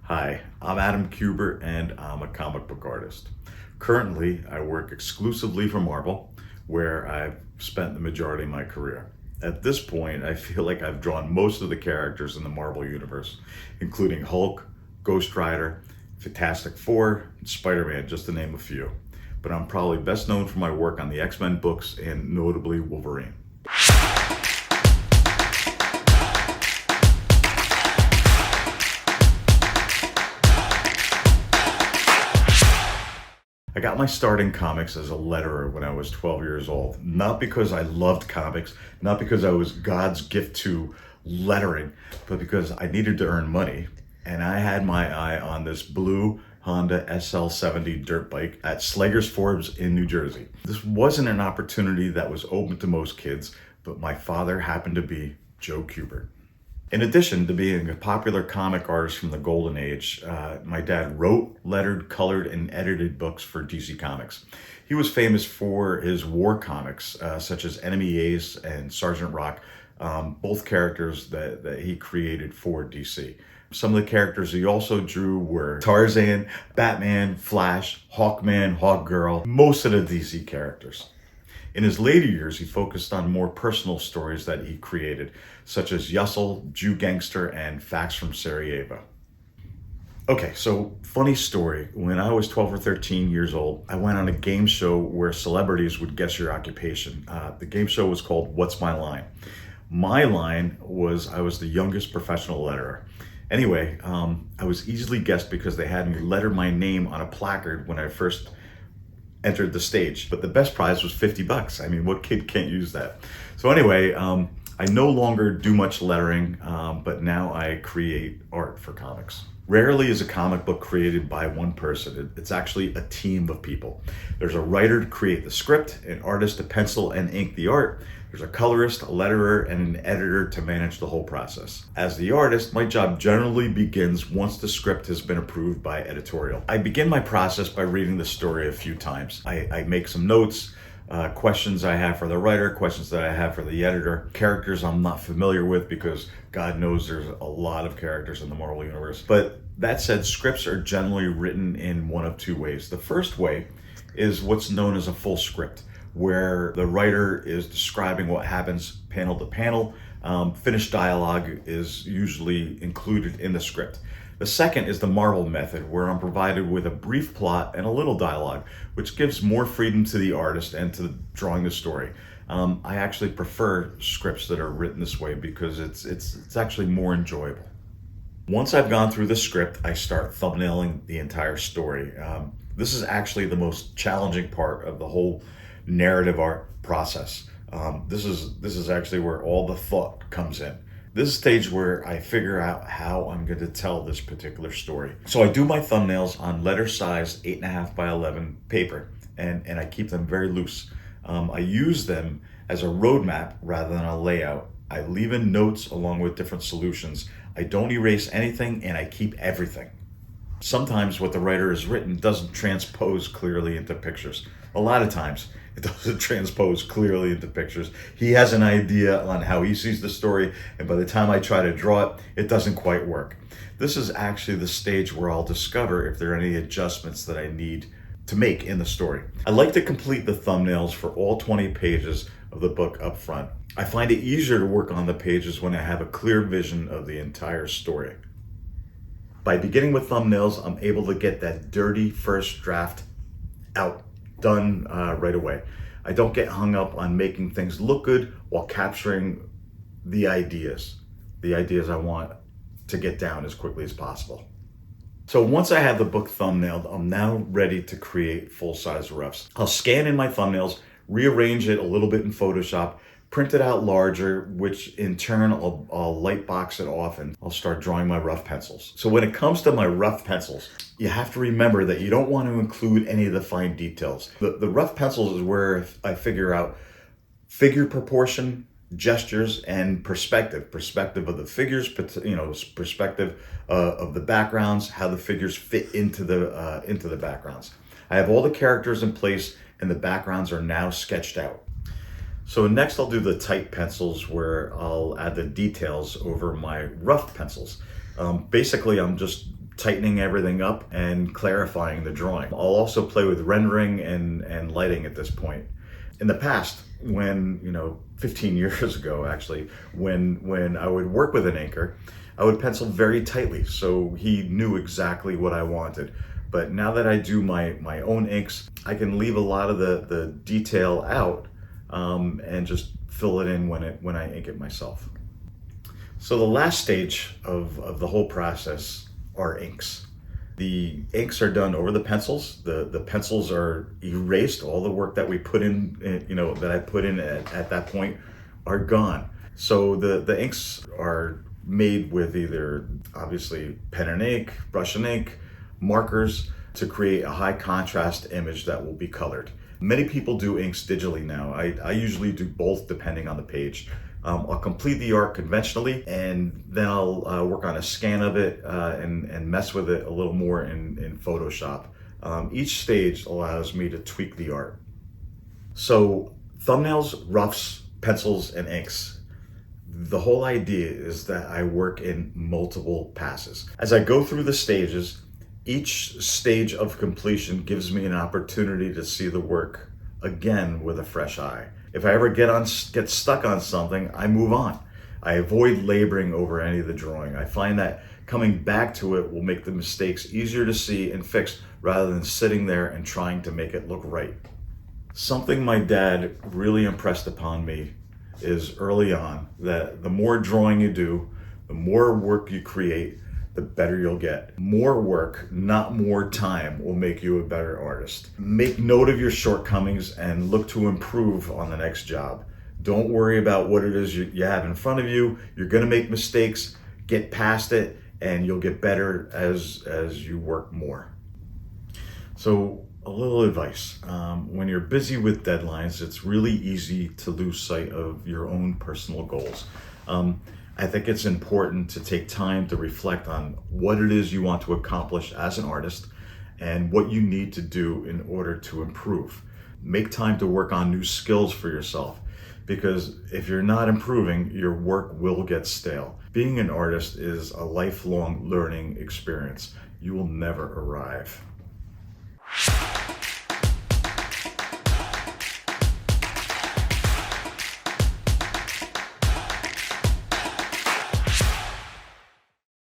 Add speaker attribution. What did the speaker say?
Speaker 1: Hi, I'm Adam Kubert and I'm a comic book artist. Currently, I work exclusively for Marvel, where I've spent the majority of my career. At this point, I feel like I've drawn most of the characters in the Marvel universe, including Hulk, Ghost Rider, Fantastic Four, and Spider-Man, just to name a few. But I'm probably best known for my work on the X-Men books and notably Wolverine. I got my start in comics as a letterer when I was 12 years old. Not because I loved comics, not because I was God's gift to lettering, but because I needed to earn money. And I had my eye on this blue Honda SL70 dirt bike at Slager's Forbes in New Jersey. This wasn't an opportunity that was open to most kids, but my father happened to be Joe Kubert. In addition to being a popular comic artist from the Golden Age, my dad wrote, lettered, colored, and edited books for DC Comics. He was famous for his war comics, such as Enemy Ace and Sergeant Rock, both characters that he created for DC. Some of the characters he also drew were Tarzan, Batman, Flash, Hawkman, Hawkgirl, most of the DC characters. In his later years, he focused on more personal stories that he created, such as Yussel, Jew Gangster, and Facts from Sarajevo. Okay, so funny story. When I was 12 or 13 years old, I went on a game show where celebrities would guess your occupation. The game show was called What's My Line? My line was I was the youngest professional letterer. Anyway, I was easily guessed because they had me letter my name on a placard when I first entered the stage, but the best prize was $50. I mean, what kid can't use that? So anyway, I no longer do much lettering, but now I create art for comics. Rarely is a comic book created by one person. It's actually a team of people. There's a writer to create the script, an artist to pencil and ink the art. There's a colorist, a letterer, and an editor to manage the whole process. As the artist, my job generally begins once the script has been approved by editorial. I begin my process by reading the story a few times. I make some notes, questions I have for the writer, questions that I have for the editor, characters I'm not familiar with because God knows there's a lot of characters in the Marvel Universe. But that said, scripts are generally written in one of two ways. The first way is what's known as a full script, where the writer is describing what happens panel to panel. Finished dialogue is usually included in the script. The second is the Marvel method, where I'm provided with a brief plot and a little dialogue, which gives more freedom to the artist and to drawing the story. I actually prefer scripts that are written this way because it's actually more enjoyable. Once I've gone through the script, I start thumbnailing the entire story. This is actually the most challenging part of the whole narrative art process. This is actually where all the thought comes in. This is a stage where I figure out how I'm going to tell this particular story. So I do my thumbnails on letter size 8.5 by 11 paper, and I keep them very loose. I use them as a roadmap rather than a layout. I leave in notes along with different solutions. I don't erase anything, and I keep everything. Sometimes what the writer has written doesn't transpose clearly into pictures. A lot of times it doesn't transpose clearly into pictures. He has an idea on how he sees the story, and by the time I try to draw it, it doesn't quite work. This is actually the stage where I'll discover if there are any adjustments that I need to make in the story. I like to complete the thumbnails for all 20 pages of the book up front. I find it easier to work on the pages when I have a clear vision of the entire story. By beginning with thumbnails, I'm able to get that dirty first draft out, done right away. I don't get hung up on making things look good while capturing the ideas I want to get down as quickly as possible. So once I have the book thumbnailed, I'm now ready to create full-size roughs. I'll scan in my thumbnails, rearrange it a little bit in Photoshop, print it out larger, which in turn I'll light box it off and I'll start drawing my rough pencils. So when it comes to my rough pencils, you have to remember that you don't want to include any of the fine details. The rough pencils is where I figure out figure proportion, gestures, and perspective of the figures, perspective of the backgrounds, how the figures fit into the backgrounds. I have all the characters in place and the backgrounds are now sketched out. So next I'll do the tight pencils where I'll add the details over my rough pencils. Basically I'm just tightening everything up and clarifying the drawing. I'll also play with rendering and lighting at this point. In the past, when, 15 years ago actually, when I would work with an inker, I would pencil very tightly so he knew exactly what I wanted. But now that I do my own inks, I can leave a lot of the detail out and just fill it in when I ink it myself. So the last stage of the whole process are inks. The inks are done over the pencils. The pencils are erased. All the work that we put in, that I put in at that point are gone. So the inks are made with either obviously pen and ink, brush and ink, markers to create a high contrast image that will be colored. Many people do inks digitally now. I usually do both depending on the page. I'll complete the art conventionally, and then I'll work on a scan of it and mess with it a little more in Photoshop. Each stage allows me to tweak the art. So thumbnails, roughs, pencils, and inks. The whole idea is that I work in multiple passes. As I go through the stages, each stage of completion gives me an opportunity to see the work again with a fresh eye. If I ever get stuck on something, I move on. I avoid laboring over any of the drawing. I find that coming back to it will make the mistakes easier to see and fix rather than sitting there and trying to make it look right. Something my dad really impressed upon me is early on that the more drawing you do, the more work you create, the better you'll get. More work, not more time, will make you a better artist. Make note of your shortcomings and look to improve on the next job. Don't worry about what it is you have in front of you. You're gonna make mistakes, get past it, and you'll get better as you work more. So a little advice. When you're busy with deadlines, it's really easy to lose sight of your own personal goals. I think it's important to take time to reflect on what it is you want to accomplish as an artist and what you need to do in order to improve. Make time to work on new skills for yourself, because if you're not improving, your work will get stale. Being an artist is a lifelong learning experience. You will never arrive.